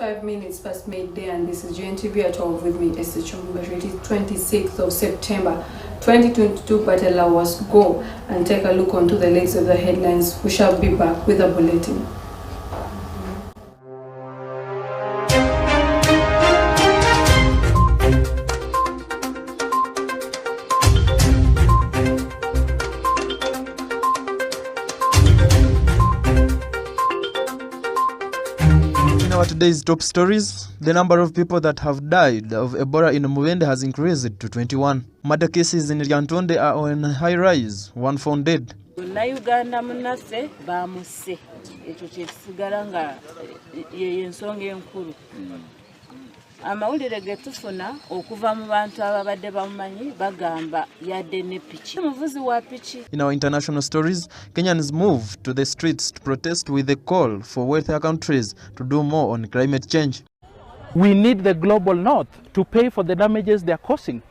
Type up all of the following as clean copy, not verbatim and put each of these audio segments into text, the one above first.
5 minutes past midday, and this is GNTV at 12 with me, Esther Chumba. It is 26th of September 2022, but allow us to go and take a look onto the legs of the headlines. We shall be back with a bulletin. Today's top stories: the number of people that have died of Ebola in Mubende has increased to 21. Murder cases in Yantonde are on a high rise. One found dead. Uganda munase bamuse ekyo kyekisigala nga yensonga enkulu. Amawulire getufuna okuva mu bantu ababadde bamumanyi bagamba yadde ne piki omuvuzi wa piki. In our international stories, Kenyans move to the streets to protest with a call for wealthier countries to do more on climate change. We need the global north to pay for the damages they are causing.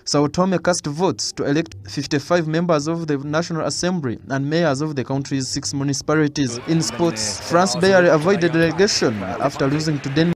Sao Tome cast votes to elect 55 members of the National Assembly and mayors of the country's 6 municipalities. In sports, France barely avoided relegation after losing to Denmark.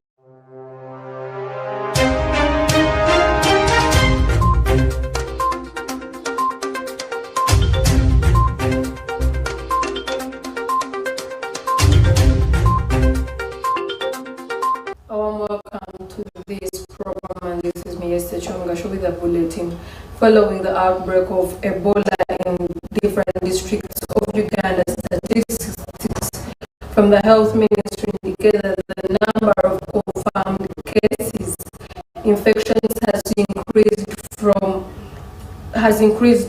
Welcome to this program, and this is me, Esther Chonga, with a bulletin. Following the outbreak of Ebola in different districts of Uganda, statistics from the health ministry indicate that the number of confirmed cases, infections has increased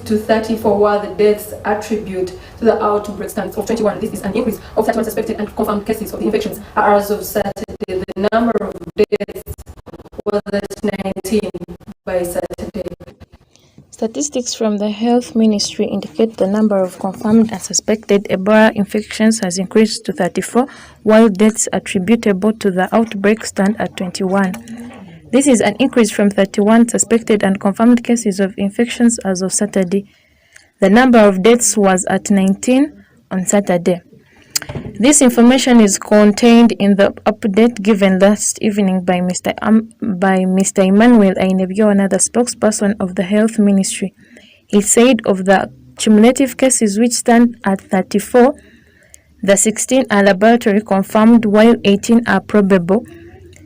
to 34, while the deaths attribute to the outbreak stands of 21. This is an increase of 31 suspected and confirmed cases of the infections. As of Saturday, the number of deaths was at 19 by Saturday. Statistics from the health ministry indicate the number of confirmed and suspected Ebola infections has increased to 34, while deaths attributable to the outbreak stand at 21. This is an increase from 31 suspected and confirmed cases of infections as of Saturday. The number of deaths was at 19 on Saturday. This information is contained in the update given last evening by Mr. Emmanuel Ainebioana, the spokesperson of the health ministry. He said of the cumulative cases, which stand at 34, the 16 are laboratory confirmed while 18 are probable.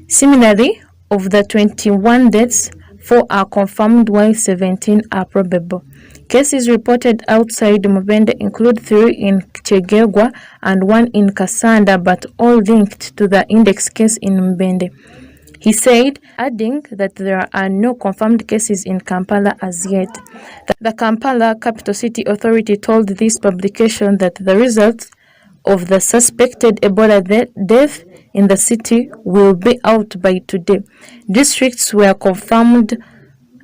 Similarly, of the 21 deaths, 4 are confirmed while 17 are probable. Cases reported outside Mubende include 3 in Chegegwa and 1 in Kasanda, but all linked to the index case in Mubende. He said, adding that there are no confirmed cases in Kampala as yet. The Kampala Capital City Authority told this publication that the results of the suspected Ebola death in the city will be out by today. Districts where confirmed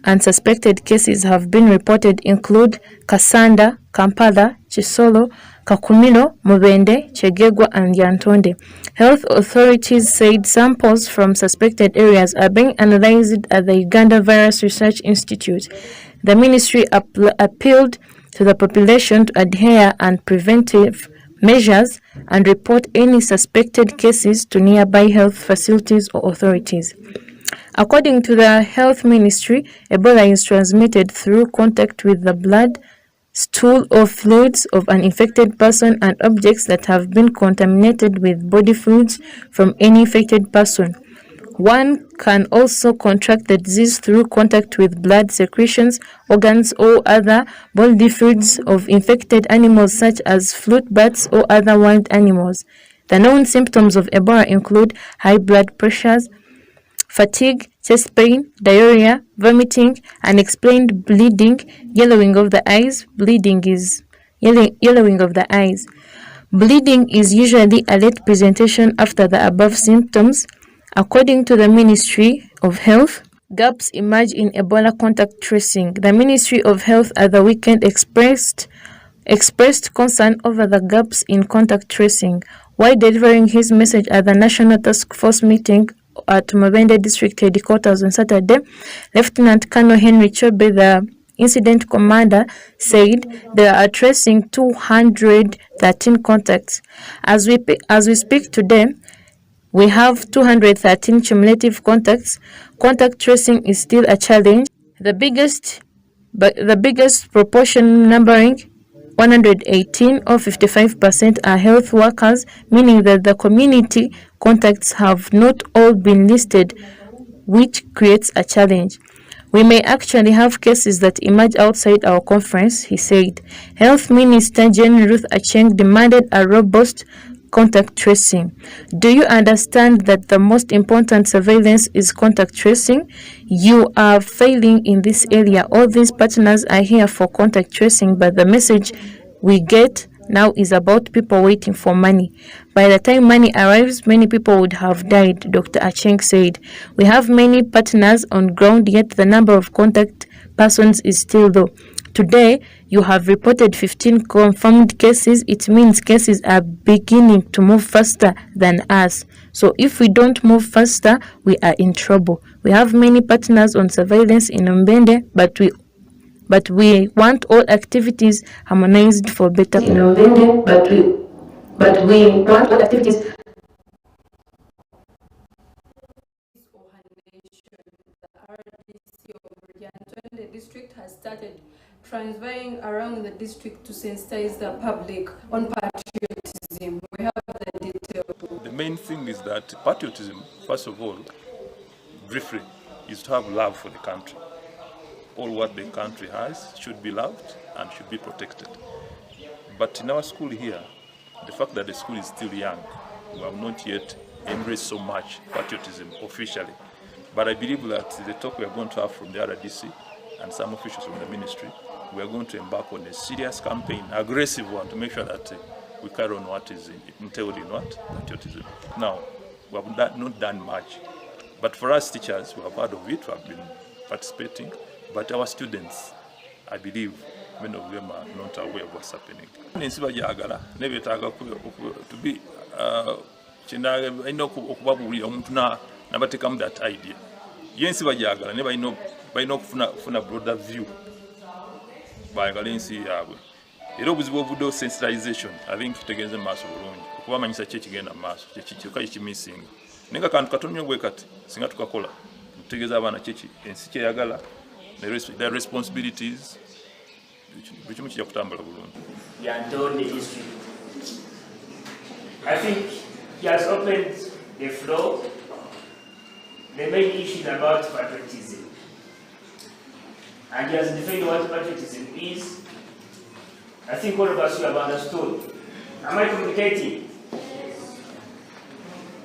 and suspected cases have been reported include Kasanda, Kampala, Chisolo, Kakumilo, Mubende, Chegegwa, and Yantonde. Health authorities said samples from suspected areas are being analyzed at the Uganda Virus Research Institute. The ministry appealed to the population to adhere and preventive measures and report any suspected cases to nearby health facilities or authorities. According to the health ministry, Ebola is transmitted through contact with the blood, stool, or fluids of an infected person and objects that have been contaminated with body fluids from any infected person. One can also contract the disease through contact with blood secretions, organs, or other bodily fluids of infected animals such as flute bats or other wild animals. The known symptoms of Ebola include high blood pressures, fatigue, chest pain, diarrhea, vomiting, unexplained bleeding, yellowing of the eyes. Yellowing of the eyes. Bleeding is usually a late presentation after the above symptoms. According to the Ministry of Health, gaps emerge in Ebola contact tracing. The Ministry of Health at the weekend expressed concern over the gaps in contact tracing. While delivering his message at the National Task Force meeting at Mubende District Headquarters on Saturday, Lieutenant Colonel Henry Chobe, the incident commander, said they are tracing 213 contacts. As we speak today, We have 213 cumulative contacts. Contact tracing is still a challenge. The biggest proportion, numbering 118 or 55%, are health workers, meaning that the community contacts have not all been listed, which creates a challenge. We may actually have cases that emerge outside our conference, he said. Health Minister Jane Ruth Acheng demanded a robust contact tracing. Do you understand that the most important surveillance is contact tracing? You are failing in this area. All these partners are here for contact tracing, but the message we get now is about people waiting for money. By the time money arrives, many people would have died, Dr. Acheng said. We have many partners on ground, yet the number of contact persons is still low. Today, you have reported 15 confirmed cases. It means cases are beginning to move faster than us. So if we don't move faster, we are in trouble. We have many partners on surveillance in Mbende, but we want all activities harmonized for better. In Mbende, but we want all activities. The district has started transferring around the district to sensitize the public on patriotism. We have the detail. The main thing is that patriotism, first of all, briefly, is to have love for the country. All what the country has should be loved and should be protected. But in our school here, the fact that the school is still young, we have not yet embraced so much patriotism officially. But I believe that the talk we are going to have from the RDC and some officials from the ministry, we are going to embark on a serious campaign, aggressive one, to make sure that we carry on what is entailed in what? Patriotism. Now, we have not done much. But for us teachers, we have heard of it, we have been participating. But our students, I believe, many of them are not aware of what's happening. To be that idea. Yensi bajagala ne balina okufuna broader view bayagala ensi yaabwe era obuzibu obuddewo sensitization I think tutegeeze maaso bulungi okubamanyisa ki ekigenda mu maaso kyokka kikimisinga naye nga kantu katono bwe kati singa tukakola tutegeeza abaana ki ensi kyeyagala their responsibilities buli kimu kijja kutambula bulungi. I think he has opened the floor. The main issue is about patriotism. And he has defined what patriotism is. I think all of us have understood. Am I communicating?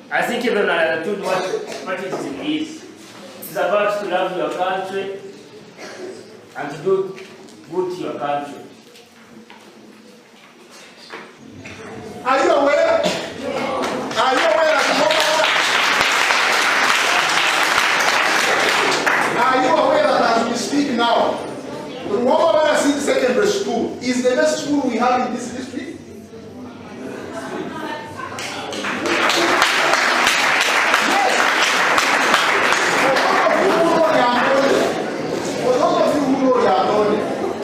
I think everyone understood what patriotism is. It's about to love your country and to do good to your country. Are you aware? Are you aware that Are you aware that as we speak now, Ruwamabala City Secondary School is the best school we have in this district? Yes. For those of you who know Yandone,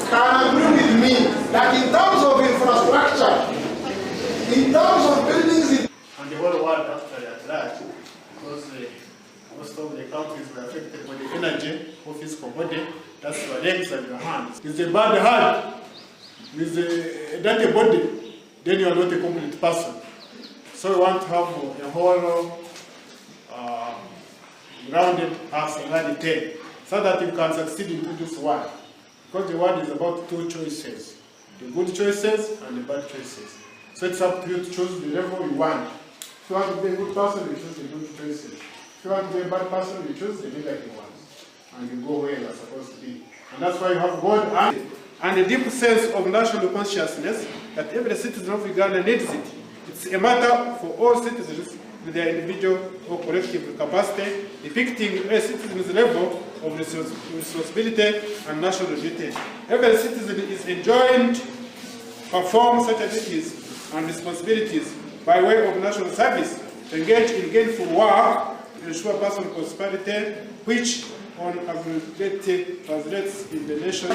can agree with me that in terms of infrastructure, in terms of buildings, and the whole world actually at large, because most of the countries were affected by the energy of physical body, that's your legs and your hands. It's a bad heart with a dirty body, then you are not a complete person. So we want to have a whole grounded us in reality, so that you can succeed into this world. Because the world is about two choices, the good choices and the bad choices. So it's up to you to choose the level you want. If you want to be a good person, you choose the good choices. If you want to be a bad person, you choose the negative ones. And you go where you are supposed to be. And that's why you have God and a deep sense of national consciousness that every citizen of Uganda needs it. It's a matter for all citizens with their individual or collective capacity, depicting a citizen's level of responsibility and national duty. Every citizen is enjoined to perform such duties and responsibilities by way of national service, to engage in gainful work, to ensure personal prosperity, which on aggregate translates in the nation.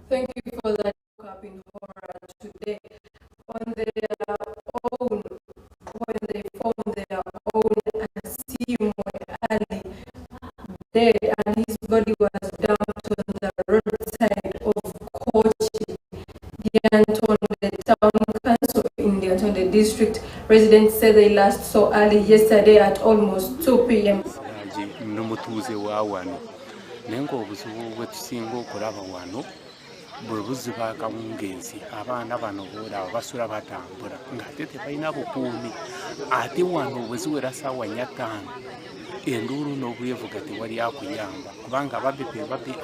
Thank you for that up in horror today. On the Nyantonde Town Council in Nyantonde District. Residents say they last saw early yesterday at almost 2 p.m. N'omutuuze wa wano naye ng'obuzibu bwe tusinga okulaba wano bwe buziba akawungeezi abaana bano boolaba basula batambula ng'ate tebalina bukuumi ate wano bwe ziwera ssaawa 4 enduulu n'obwevuga tewali akuyamba kubanga ababbi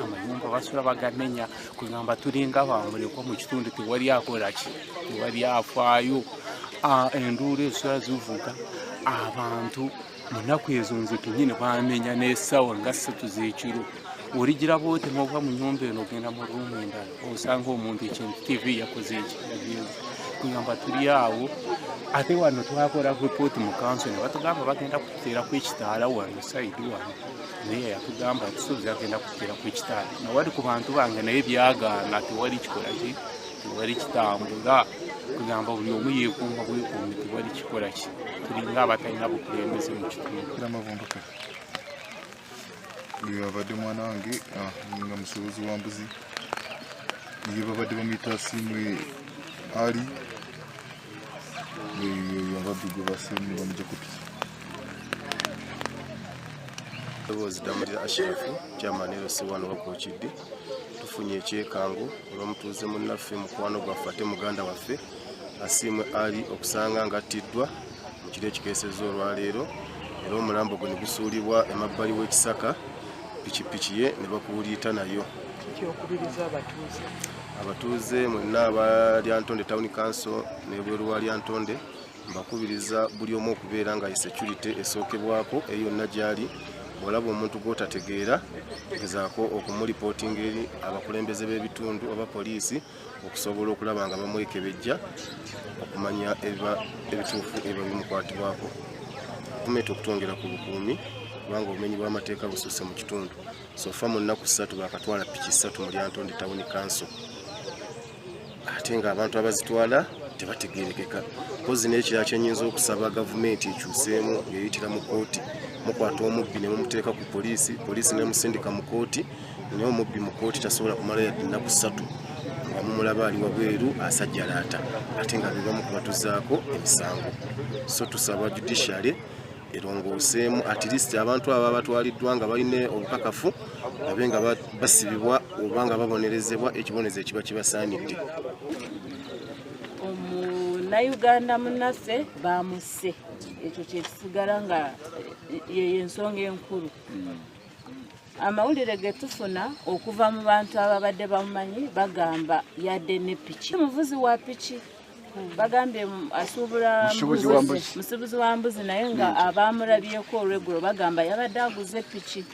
amayumba basula bagamenya kugamba tulinga bamulekwa mu kitundu tewali akola ki tewali afaayo enduulu esula zivuga abantu mu nnaku ezo nze kennyini bamenya n'essaawa nga 3 z'ekiro oligira bootema oba mu nnyumba eno ogenda mu ruumu endala osanga omuntu ekintu TV yakoze ekiyagenza kugamba tuli awo ate wano twakola ripooti mu kanso ne batugamba bagenda kututeerako ekitaala wano saidi wano naye yatugamba tusoboza agenda kututeerako ekitaala nawali ku bantu bange naye byagaana tewali kikola ki tewali kitambula kugamba buli omu yeekuuma bwekuume tewali kikola ki tulinga abatalina bukulembeze mu kitundu. Uyu abadde mwana wange nga musuubuzi wa mbuzi ye babadde bamuyita Simwe Ali ababbi gwe basiimu bamugya ku piki. Damulira Ashirafu chairman LC1 wakochidde tufunye ekyekangu olw'omutuuze munnaffe mukwano gwaffe ate muganda waffe Asimwe Ali okusanga ng'attiddwa mu kiro ekikeesezza olwaleero era omulambo gwe ne gusuulibwa emabbali w'ekisaka pikipiki ye ne bakuuliita nayo. Abatuuze mwenna aba Lyantonde Town Council n'ebweru wa Lyantonde mbakubiriza buli omu okubeera nga security esookebwako eyo yonna gy'ali bw'olaba omuntu gw'otategeera gezaako okumulipootinga eri abakulembeze b'ebitundu oba poliisi okusobola okulaba nga bamwekebejja okumanya ebituufu ebyo bimukwatibwako. Gavumenti okutwongera ku bukuumi kubanga obumenyi bw'amateeka bususse mu kitundu sofa mu nnaku 3 bakatwala piki 3 mu Lyantonde Town Council ate ng'abantu abazitwala tebategeerekeka. Mpozi n'ekirala kyenyinza okusaba gavumenti ekyuseemu ng'eyitira mu kooti mukwata omubbi ne mumuteeka ku poliisi nemusindika mu kooti naye omubbi mu kooti tasobola kumala yadde ennaku 3 nga mumulaba ali wabweru asajjalaata ate nga bibamu kubatuzaako emisango. So tusaba judiciary erongooseemu at least abantu abo abatwaliddwa nga balina obukakafu babe nga basibibwa oba nga babonerezebwa ekibonezo ekiba kibasaanidde. Uganda munnaffe baamusse ekyo kyekisigala nga yensonga enkulu. Amawulire ge tufuna okuva mu bantu ababadde bamumanyi bagamba yadde ne piki omuvuzi wa piki bagambye asuubula musuubuzi wa mbuzi naye nga abaamulabyeko olweggulo bagamba yabadde aguze piki.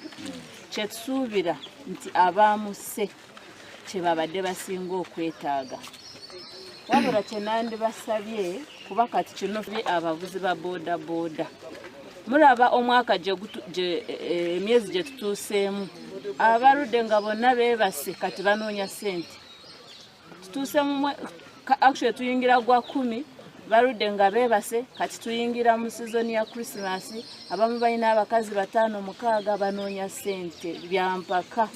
Kyetusuubira nti abaamusse kye babadde basinga okwetaaga. Wabula kye nandibasabye kuba kati kino abavuzi ba booda booda mulaba omwaka emyezi gye tutuuseemu abaludde nga bonna beebase kati banoonya ssente. Tutuuse actually tuyingira gwa 10 baludde nga beebase kati tuyingira mu sizoni ya Christmas abamu balina abakazi 5 6 banoonya ssente byampaka.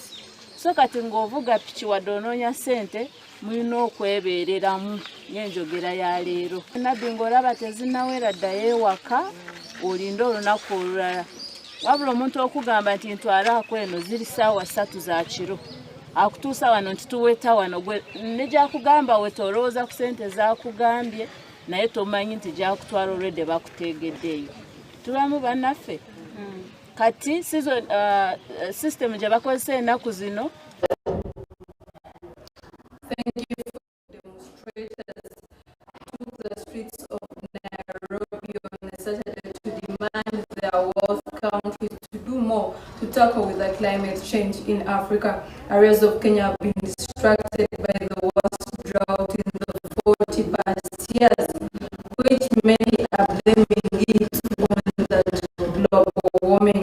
So kati ng'ovuga piki wadde onoonya ssente mulina okwebeereramu n'enjogera ya leero. Nabbi ng'olaba tezinnawera ddayo ewaka olinde olunaku olulala wabula omuntu okugamba nti ntwalaako eno ziri ssaawa 3 za kiro akutuusa wano nti tuweta wano gwe ne gyakugamba we tolowooza ku ssente zakugambye naye tomanyi nti gyakutwala olwedde bakutegeddeeyo. Tulamu bannaffe kati system gye bakozesa ennaku zino. Thank you for demonstrators took the streets of Nairobi on a Saturday to demand their wealth countries to do more to tackle with the climate change in Africa. Areas of Kenya have been distracted by the worst drought in the 40 past years, which many are blaming it on the global warming.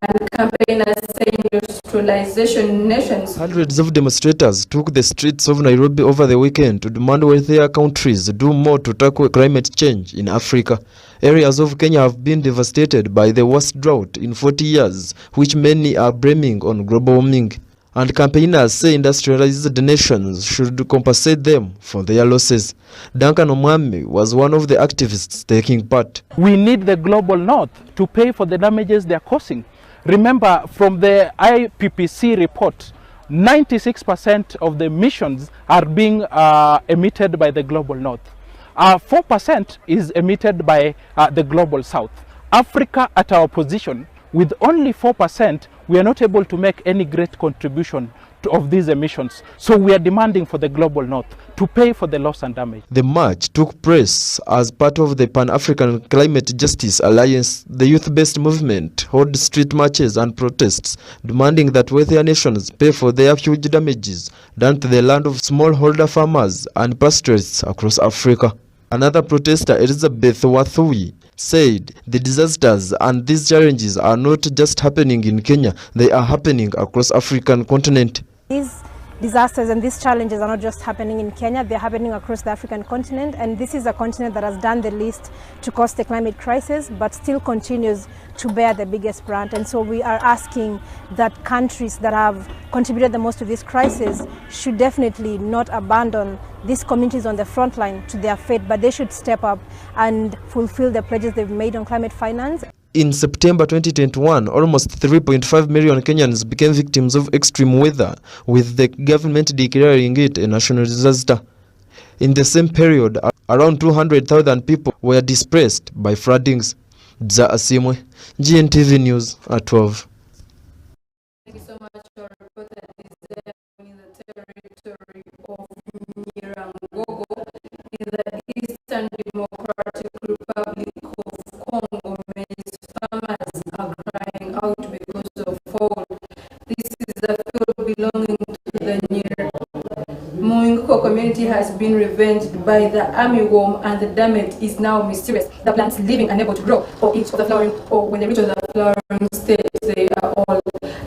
And campaigners say industrialization nations. Hundreds of demonstrators took the streets of Nairobi over the weekend to demand wealthier countries do more to tackle climate change in Africa. Areas of Kenya have been devastated by the worst drought in 40 years, which many are blaming on global warming. And campaigners say industrialized nations should compensate them for their losses. Duncan Omwami was one of the activists taking part. We need the global north to pay for the damages they are causing. Remember, from the IPPC report, 96% of the emissions are being emitted by the global north. 4% is emitted by the global south. Africa at our position, with only 4%, we are not able to make any great contribution of these emissions. So we are demanding for the global north to pay for the loss and damage. The march took place as part of the Pan-African Climate Justice Alliance. The youth-based movement held street marches and protests, demanding that wealthier nations pay for their huge damages done to the land of smallholder farmers and pastoralists across Africa. Another protester, Elizabeth Wathui, said the disasters and these challenges are not just happening in Kenya, they are happening across African continent. These disasters and these challenges are not just happening in Kenya, they're happening across the African continent, and this is a continent that has done the least to cause the climate crisis but still continues to bear the biggest brunt. And so we are asking that countries that have contributed the most to this crisis should definitely not abandon these communities on the front line to their fate, but they should step up and fulfill the pledges they've made on climate finance. In September 2021, almost 3.5 million Kenyans became victims of extreme weather, with the government declaring it a national disaster. In the same period, around 200,000 people were displaced by floodings. Dza Asimwe, GNTV News at 12. Thank you so much for reporting this in the territory of Nyirangogo in the Eastern Democratic Republic of Congo. Maize farmers are crying out because of fall. This is a field belonging to the Moingo community has been ravaged by the armyworm, and the damage is now mysterious. The plants living unable to grow or eat the flowering, or when they reach the flowering stage, they are all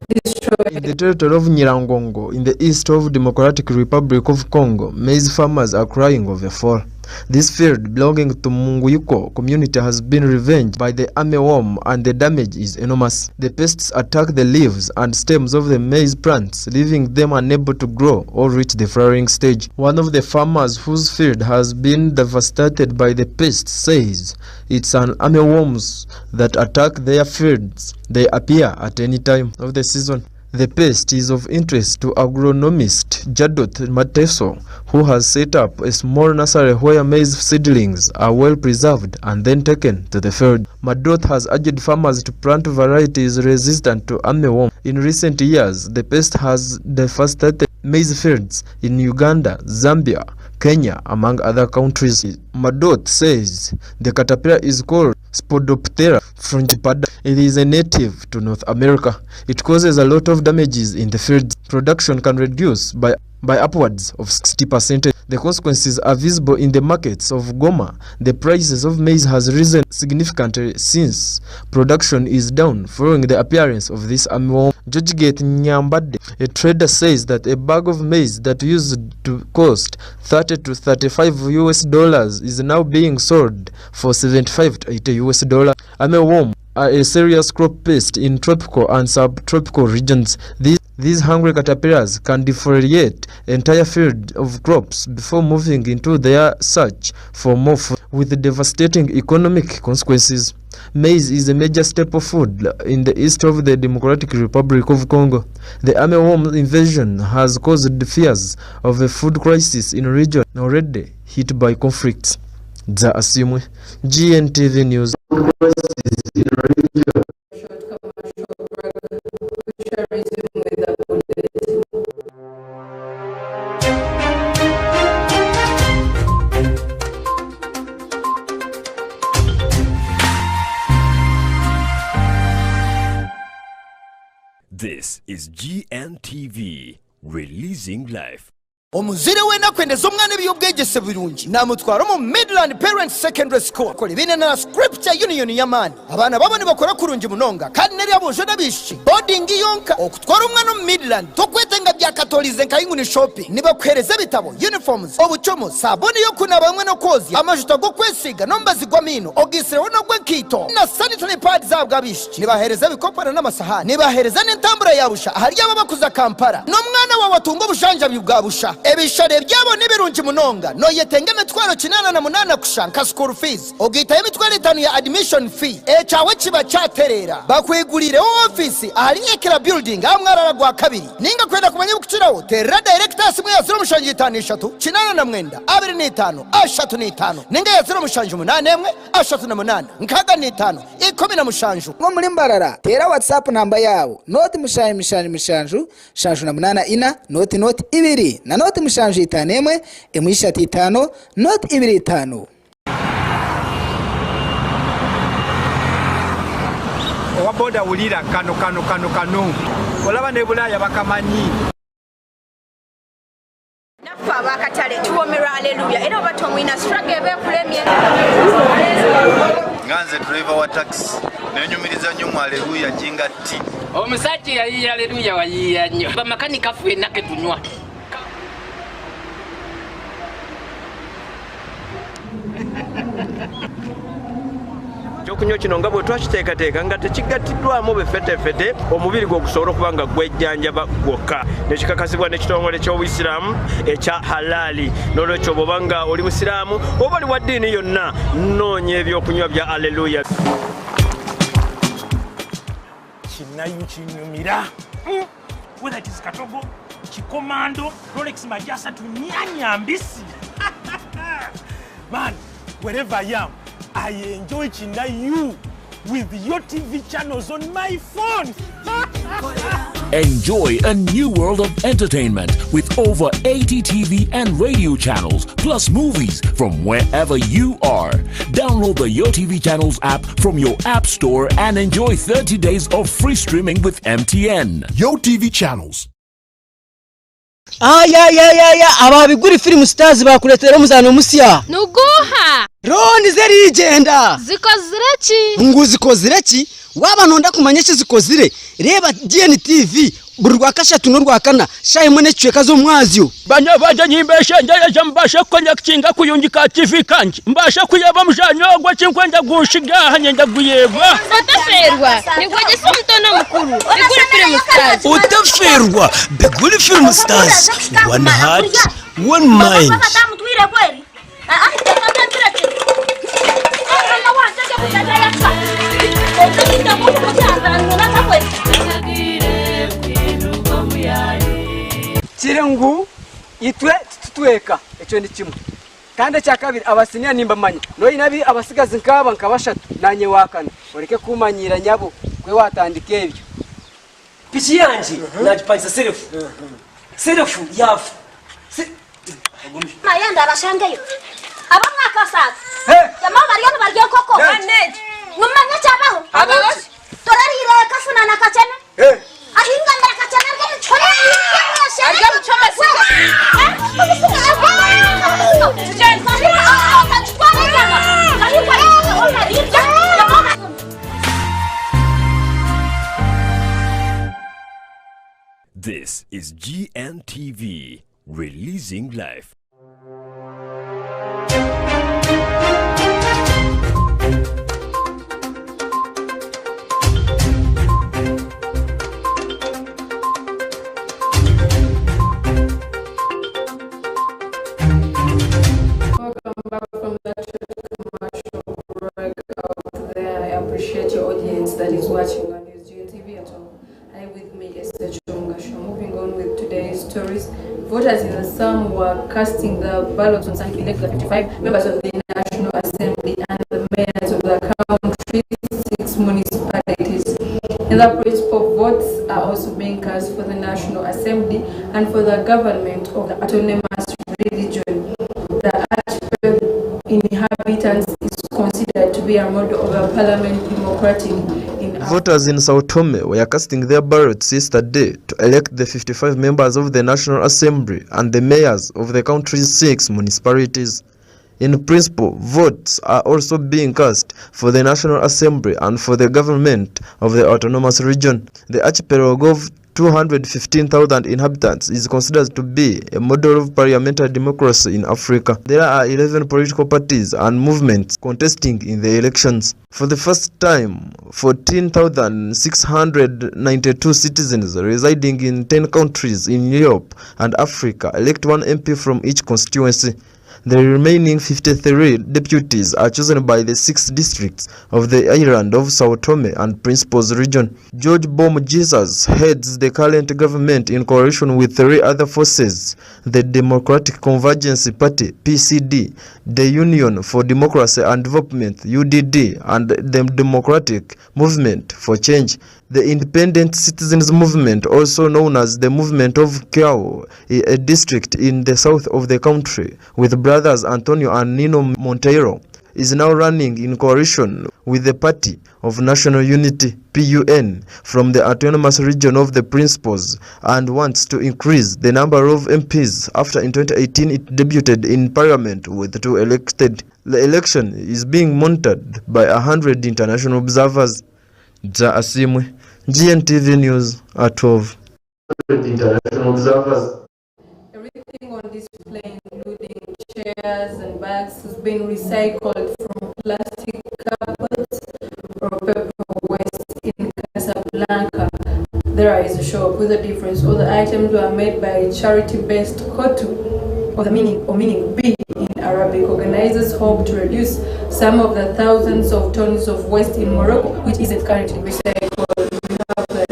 destroyed. In the territory of Nyirangongo, in the east of Democratic Republic of Congo, maize farmers are crying over fall. This field belonging to Munguyuko community has been ravaged by the armyworm, and the damage is enormous. The pests attack the leaves and stems of the maize plants, leaving them unable to grow or reach the flowering stage. One of the farmers whose field has been devastated by the pests says it's an armyworms that attack their fields. They appear at any time of the season. The pest is of interest to agronomist Jadot Mateso, who has set up a small nursery where maize seedlings are well preserved and then taken to the field. Madot has urged farmers to plant varieties resistant to armyworm. In recent years, the pest has devastated maize fields in Uganda, Zambia, Kenya, among other countries. Madot says the caterpillar is called Spodoptera frungipada. It is a native to North America. It causes a lot of damages in the fields. Production can reduce by upwards of 60%. The consequences are visible in the markets of Goma. The prices of maize has risen significantly since production is down following the appearance of this armyworm. Georgegate Nyambade, a trader, says that a bag of maize that used to cost $30 to $35 is now being sold for $75 to $80. Armyworm are a serious crop pest in tropical and subtropical regions. These hungry caterpillars can defoliate entire field of crops before moving into their search for more food, with devastating economic consequences. Maize is a major staple food in the east of the Democratic Republic of Congo. The armyworm invasion has caused fears of a food crisis in a region already hit by conflicts. Dza Asimwe, GNTV News. This is GNTV, releasing life. omuzire wena kwendeza omwana eby'obwegese birungi namutwara mu Midland Parents Secondary School kole bine na Scripture Union y'amaani abaana babo nibakora kurungi munonga kandi neri abojo n'abishi boarding yonka okutwara omwana mu Midland tokwetenga bya katolize nkayinguni shopping nibakwereza bitabo uniforms obuchomo sabuni yo kunaba hamwe no kozi amajuta go kwesiga nombazi gwa mino ogisire no gwenkito na sanitary pads zabwa bishi nibahereza bikopana n'amasahani nibahereza n'entambura yabusha hari ababakuza Kampala n'omwana wa watungo bushanja bwabusha ebishare byabo nibirungi munonga no yetenge emitwaro 88 kushanka school fees ogita emitwaro 5 ya admission fee echawe kiba cyaterera bakwigurire office ahari ekira building amwarara gwa kabiri ninga kwenda kumanya bukirawo terera director simwe ya 0 kinana na mwenda 25 35 ninga ya 0 38 nkaga ni 5 15 ngo muri Mbarara tera WhatsApp namba yawo noti mushanju shanju na munana ina noti 2 na noti mushanju 5 emwisha 5 noti 25 owaboda ulira kano olaba ne Bulaya bakamanyi nafa bakatale tuwomera haleluya era batomwina struggle be premier nganze driver wa taxi nenyumiriza nnyo mu haleluya jinga ti omusajja yali haleluya wayiya nnyo bamakanika ffe nake tunywa kyokunywa kino nga bwe twakiteekateeka nga tekigattiddwamu befetefete omubiri gwe okusobola okuba nga gwejjanjaba gwokka nekikakasibwa n'ekitongole ky'obuyisiraamu ekya halali n'olwekyo bw'oba nga oli musiraamu oba oli wa ddiini yonna nnoonya ebyokunywa bya aleluya kinayu kinyumira whether it is katogo kikomando Rolex majasa tunyanya mbisi man wherever I am I enjoy Chinayu with your TV channels on my phone. Enjoy a new world of entertainment with over 80 TV and radio channels, plus movies from wherever you are. Download the Yo TV Channels app from your app store and enjoy 30 days of free streaming with MTN. Yo TV Channels. ababiguri film stars bakuletera muzano musya nuguha roni zerigenda zikozireki nguzikozireki waba nonda kumanya kizikozire reba DNTV buri rwa kashatu no rwa kana shayimo necweka zo mwazyo banya baje nyimbeshe njaye mbashe konya kinga kuyungika TV kanji mbashe kuyeba mujanyo gwa kinkwenda gushiga hanyenda guyeba utaferwa nigwaje simtono mukuru biguri film stars utaferwa biguri film stars one heart one mind Chirengu itwe tutweka echo ni kimwe kandi cya kabiri abasinya nimba manya no inabi abasigazi nkaba nkabashatu nanye wakana ureke kumanyira nyabo kwe watandika ebyo pichi yanje najipanza serefu yafu mayanda arashangayo abamwakasasa jamaa bariyo koko ane numanya cyabaho abaho torarire kafuna nakachana ahinga nakachana ngene chora arya buchoma This is GNTV, releasing life. That is watching on this GNTV at home. Hi, with me is moving on with today's stories. Voters in the Assam were casting the ballots on Sunday to elect the 55 members of the National Assembly and the mayors of the country's 6 municipalities. And the principal votes are also being cast for the National Assembly and for the government of the autonomous region. The archipelago inhabitants is considered to be a model of a parliament democratic in Voters in Sao Tome were casting their ballots yesterday to elect the 55 members of the National Assembly and the mayors of the country's 6 municipalities. In principle, votes are also being cast for the National Assembly and for the government of the autonomous region. The archipelago of 215,000 inhabitants is considered to be a model of parliamentary democracy in Africa. There are 11 political parties and movements contesting in the elections. For the first time, 14,692 citizens residing in 10 countries in Europe and Africa elect one MP from each constituency. The remaining 53 deputies are chosen by the 6 districts of the island of Sao Tome and Principe's region. George Bom Jesus heads the current government in coalition with 3 other forces: the Democratic Convergence Party (PCD), the Union for Democracy and Development (UDD), and the Democratic Movement for Change. The Independent Citizens Movement, also known as the Movement of Kiao, a district in the south of the country, with brothers Antonio and Nino Monteiro, is now running in coalition with the Party of National Unity (PUN) from the autonomous region of the Principes and wants to increase the number of MPs after in 2018 it debuted in parliament with 2 elected. The election is being monitored by 100 international observers. Ja Asimwe, GNTV News at 12. International observers. Everything on display, including chairs and bags, has been recycled from plastic cupboards or paper waste in Casablanca. There is a shop with a difference. All the items were made by charity-based Kotu, or the meaning B in Arabic. Organizers hope to reduce some of the thousands of tons of waste in Morocco, which isn't currently recycled.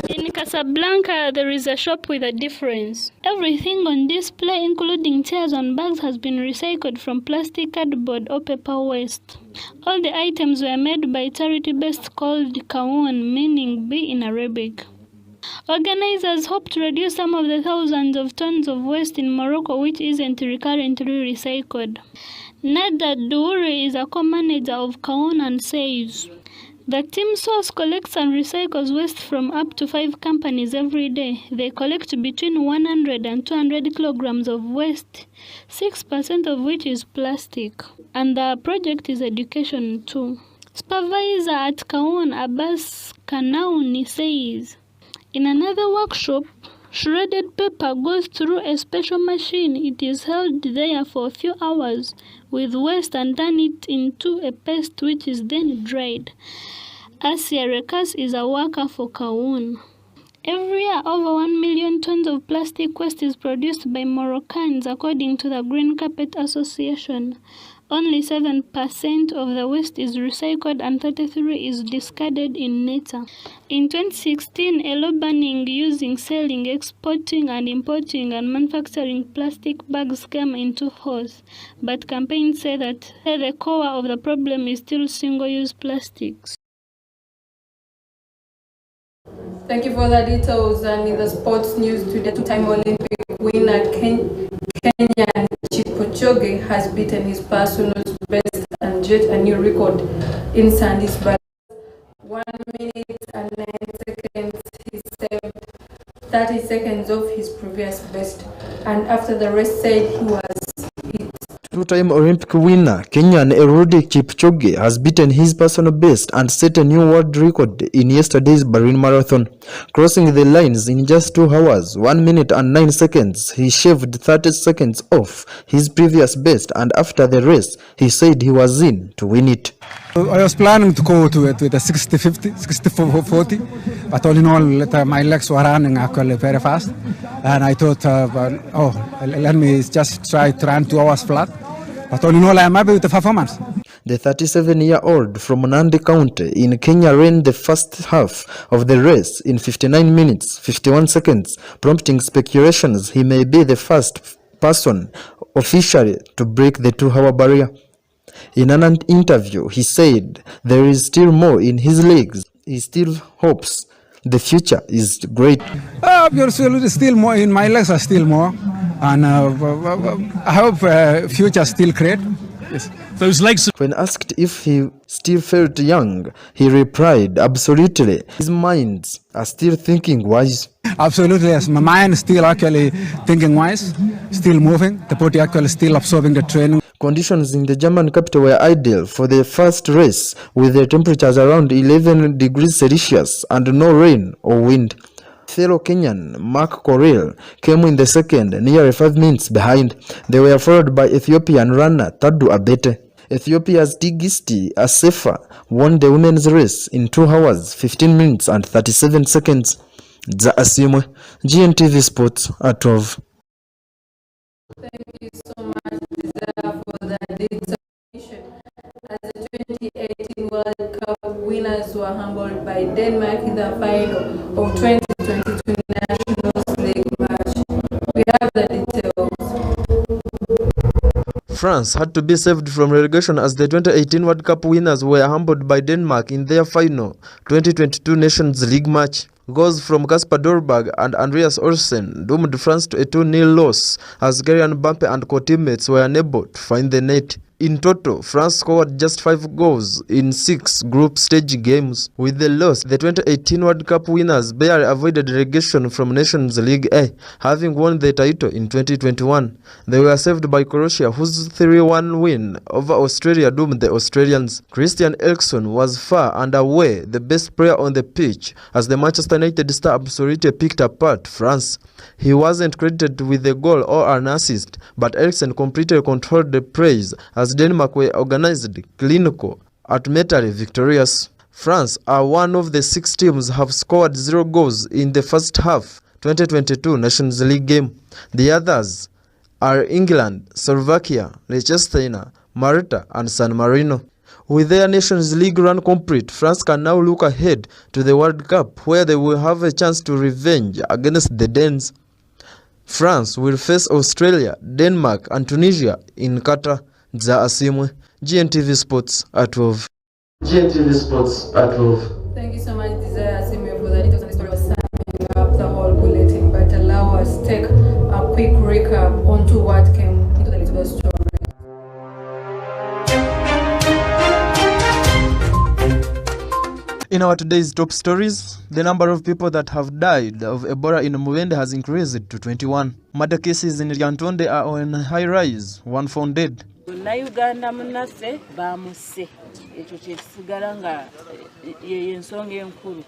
In Casablanca, there is a shop with a difference. Everything on display, including chairs and bags, has been recycled from plastic, cardboard, or paper waste. All the items were made by charity-based called Kawan, meaning B in Arabic. Organizers hope to reduce some of the thousands of tons of waste in Morocco, which isn't recurrently recycled. Nada Douri is a co-manager of Kawan and says, the team source collects and recycles waste from up to 5 companies every day. They collect between 100 and 200 kilograms of waste, 6% of which is plastic. And the project is education too. Supervisor at Kawan, Abbas Kanauni, says, in another workshop, shredded paper goes through a special machine. It is held there for a few hours with waste and turn it into a paste which is then dried. Asia Rekas is a worker for Kaun. Every year, over 1 million tons of plastic waste is produced by Moroccans, according to the Green Carpet Association. Only 7% of the waste is recycled and 33% is discarded in nature. In 2016, a law banning using, selling, exporting and importing and manufacturing plastic bags came into force, but campaigns say that the core of the problem is still single-use plastics. Thank you for the details. And in the sports news today, 2-time Olympic winner Kenyan Kipchoge has beaten his personal best and set a new record in Sunday's battle. 1 minute and 9 seconds. He saved 30 seconds of his previous best, and after the race said he was it. 2-time Olympic winner Kenyan Eliud Kipchoge has beaten his personal best and set a new world record in yesterday's Berlin Marathon. Crossing the lines in just 2 hours, 1 minute and 9 seconds, he shaved 30 seconds off his previous best, and after the race, he said he was in to win it. I was planning to go to it with a 60-50, 60-40, but all in all, my legs were running actually very fast, and I thought, let me just try to run 2 hours flat. But all in all, I am happy with the performance. The 37-year-old from Nandi County in Kenya ran the first half of the race in 59 minutes, 51 seconds, prompting speculations he may be the first person officially to break the 2-hour barrier. In an interview, he said there is still more in his legs. He still hopes the future is great. Obviously, still more in my legs are still more, and I hope future is still great. Yes. Those legs. When asked if he still felt young, he replied, absolutely. His minds are still thinking wise. Absolutely, yes. My mind is still actually thinking wise, still moving. The body actually still absorbing the training. Conditions in the German capital were ideal for the first race, with the temperatures around 11 degrees Celsius and no rain or wind. Fellow Kenyan Mark Correll came in the second, nearly 5 minutes behind. They were followed by Ethiopian runner Tadu Abete. Ethiopia's Tigisti Asefa won the women's race in 2 hours, 15 minutes and 37 seconds. Za Asimwe, GNTV Sports at 12. Thank you so much, Desire, for that determination. As the 2018 World Cup winners were humbled by Denmark in the final of 2022 Nations League match. We have the details. France had to be saved from relegation as the 2018 World Cup winners were humbled by Denmark in their final 2022 Nations League match. Goals from Kasper Dolberg and Andreas Olsen doomed France to a 2-0 loss as Kylian Mbappe and co-teammates were unable to find the net. In total, France scored just 5 goals in 6 group stage games. With the loss, the 2018 World Cup winners barely avoided relegation from Nations League A, having won the title in 2021. They were saved by Croatia, whose 3-1 win over Australia doomed the Australians. Christian Eriksen was far and away the best player on the pitch as the Manchester United star absolutely picked apart France. He wasn't credited with a goal or an assist, but Eriksen completely controlled the praise as Denmark were organized, clinical, ultimately victorious. France are one of the 6 teams have scored 0 goals in the first half 2022 Nations League game. The others are England, Slovakia, Liechtenstein, Malta and San Marino. With their Nations League run complete, France can now look ahead to the World Cup, where they will have a chance to revenge against the Danes. France will face Australia, Denmark and Tunisia in Qatar. Za Asimwe, GNTV Sports at 12. GNTV Sports at 12. Thank you so much, Desire Asimwe, for the details on the story of summing up the whole bulletin. But allow us to take a quick recap onto what came into the little story. In our today's top stories, the number of people that have died of Ebola in Muwende has increased to 21. Murder cases in Lyantonde are on a high rise, 1 found dead. Na Uganda munaffe bamuse ekyo kyekisigala nga yensonga enkulu.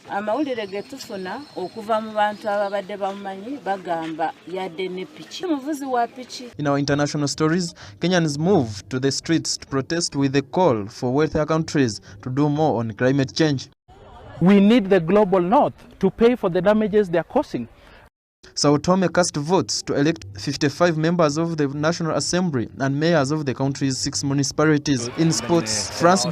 Amawulire getufuna okuva mu bantu ababadde bamumanyi bagamba yadde ne piki. Muvuzi wa piki. In our international stories, Kenyans move to the streets to protest with a call for wealthier countries to do more on climate change. We need the global north to pay for the damages they are causing. Sao Tome cast votes to elect 55 members of the National Assembly and mayors of the country's 6 municipalities. In sports, France